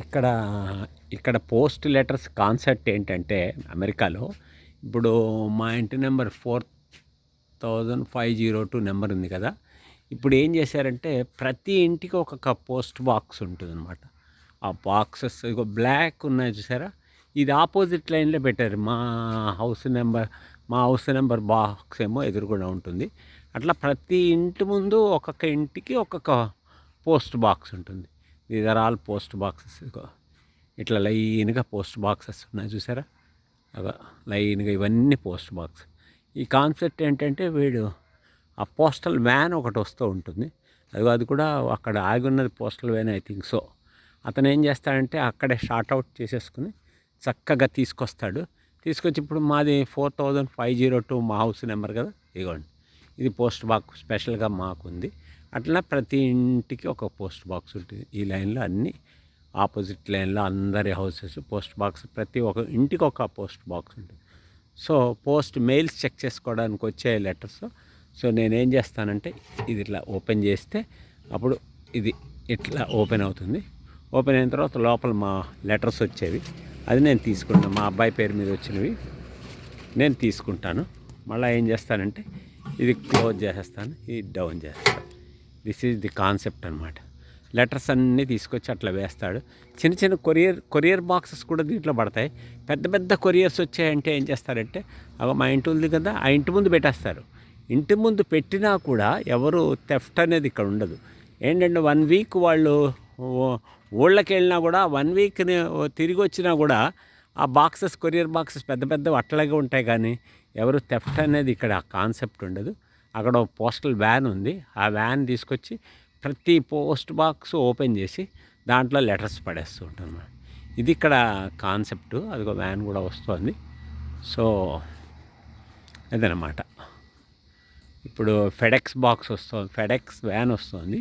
ఇక్కడ ఇక్కడ post letters concept ఏంటంటే అమెరికాలో ఇప్పుడు మా ఇంటి నెంబర్ 4502 నెంబర్ ఉంది కదా. ఇప్పుడు ఏం చేశారంటే ప్రతి ఇంటికి ఒక పోస్ట్ బాక్స్ ఉంటుందన్నమాట. ఆ బాక్సెస్ ఇగో బ్లాక్ ఉన్నాయి చూసారా, ఇది ఆపోజిట్ లైన్లో పెట్టారు. మా హౌస్ నెంబర్ బాక్స్ ఏమో ఎదురుగుండా ఉంటుంది. అట్లా ప్రతి ఇంటి ముందు ఒక్కొక్క ఇంటికి ఒక్కొక్క పోస్ట్ బాక్స్ ఉంటుంది. These are all post boxes. ఇట్లా లైన్గా పోస్ట్ బాక్సెస్ ఉన్నాయి చూసారా, అలా లైన్గా ఇవన్నీ పోస్ట్ బాక్స్. ఈ కాన్సెప్ట్ ఏంటంటే వీడు ఆ పోస్టల్ వ్యాన్ ఒకటి వస్తూ ఉంటుంది. అది కూడా అక్కడ ఆగి ఉన్నది postal van, I think so. అతను ఏం చేస్తాడంటే అక్కడే షార్ట్ అవుట్ చేసేసుకుని చక్కగా తీసుకొచ్చి ఇప్పుడు మాది 4502 మా హౌస్ నెంబర్ కదా, ఇదిగోండి ఇది పోస్ట్ బాక్స్ స్పెషల్గా మాకుంది. అట్లా ప్రతి ఇంటికి ఒక పోస్ట్ బాక్స్ ఉంటుంది. ఈ లైన్లో అన్నీ ఆపోజిట్ లైన్లో అందరి హౌసెస్ పోస్ట్ బాక్స్, ప్రతి ఒక్క ఇంటికి ఒక పోస్ట్ బాక్స్ ఉంటుంది. సో మెయిల్స్ చెక్ చేసుకోవడానికి వచ్చే లెటర్స్. సో నేనేం చేస్తానంటే ఇది ఇట్లా ఓపెన్ చేస్తే అప్పుడు ఇది ఇట్లా ఓపెన్ అవుతుంది. ఓపెన్ అయిన తర్వాత లోపల మా లెటర్స్ వచ్చేవి, అది నేను తీసుకుంటాను. మా అబ్బాయి పేరు మీద వచ్చినవి నేను తీసుకుంటాను. మళ్ళీ ఏం చేస్తానంటే ఇది క్లోజ్ చేసేస్తాను, ఇది డౌన్ చేస్తాను. దిస్ ఈజ్ ది కాన్సెప్ట్ అనమాట. లెటర్స్ అన్నీ తీసుకొచ్చి అట్లా వేస్తాడు. చిన్న చిన్న కొరియర్ బాక్సెస్ కూడా దీంట్లో పడతాయి. పెద్ద కొరియర్స్ వచ్చాయంటే ఏం చేస్తారంటే మా ఇంటి ఉంది కదా, ఆ ఇంటి ముందు పెట్టేస్తారు. ఇంటి ముందు పెట్టినా కూడా ఎవరు థెఫ్ట్ అనేది ఇక్కడ ఉండదు. ఏంటంటే 1 వీక్ వాళ్ళు ఊళ్ళకి వెళ్ళినా కూడా 1 వీక్ని తిరిగి వచ్చినా కూడా ఆ బాక్సెస్, కొరియర్ బాక్సెస్ పెద్ద అట్లాగే ఉంటాయి. కానీ ఎవరు థెఫ్ట్ అనేది ఇక్కడ కాన్సెప్ట్ ఉండదు. అక్కడ పోస్టల్ వ్యాన్ ఉంది. ఆ వ్యాన్ తీసుకొచ్చి ప్రతి పోస్ట్ బాక్స్ ఓపెన్ చేసి దాంట్లో లెటర్స్ పడేస్తూ ఉంటాను. ఇది ఇక్కడ కాన్సెప్టు. అదిగో వ్యాన్ కూడా వస్తుంది. సో అదనమాట. ఇప్పుడు ఫెడెక్స్ బాక్స్ వస్తుంది, ఫెడెక్స్ వ్యాన్ వస్తుంది.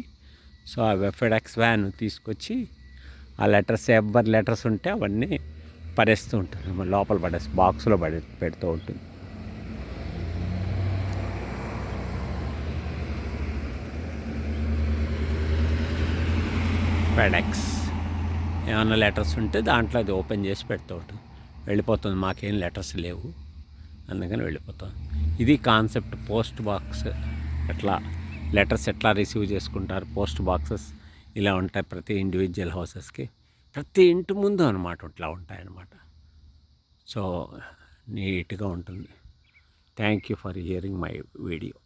సో ఆ ఫెడెక్స్ వ్యాన్ తీసుకొచ్చి ఆ లెటర్స్, ఎవరి లెటర్స్ ఉంటే అవన్నీ పడేస్తూ ఉంటుంది, లోపల బాక్స్లో పెడుతూ ఉంటుంది. ఫెడెక్స్ ఏమన్నా లెటర్స్ ఉంటే దాంట్లో అది ఓపెన్ చేసి పెడుతూ ఉంటుంది. వెళ్ళిపోతుంది, మాకేం లెటర్స్ లేవు అందుకని వెళ్ళిపోతుంది. ఇది కాన్సెప్ట్. పోస్ట్ బాక్స్ ఎట్లా లెటర్స్ ఎట్లా రిసీవ్ చేసుకుంటారు, పోస్ట్ బాక్సెస్ ఇలా ఉంటాయి ప్రతి ఇండివిజువల్ హౌసెస్కి, ప్రతి ఇంటి ముందు అనమాట ఇట్లా ఉంటాయన్నమాట. సో నీట్గా ఉంటుంది. Thank you for hearing my video.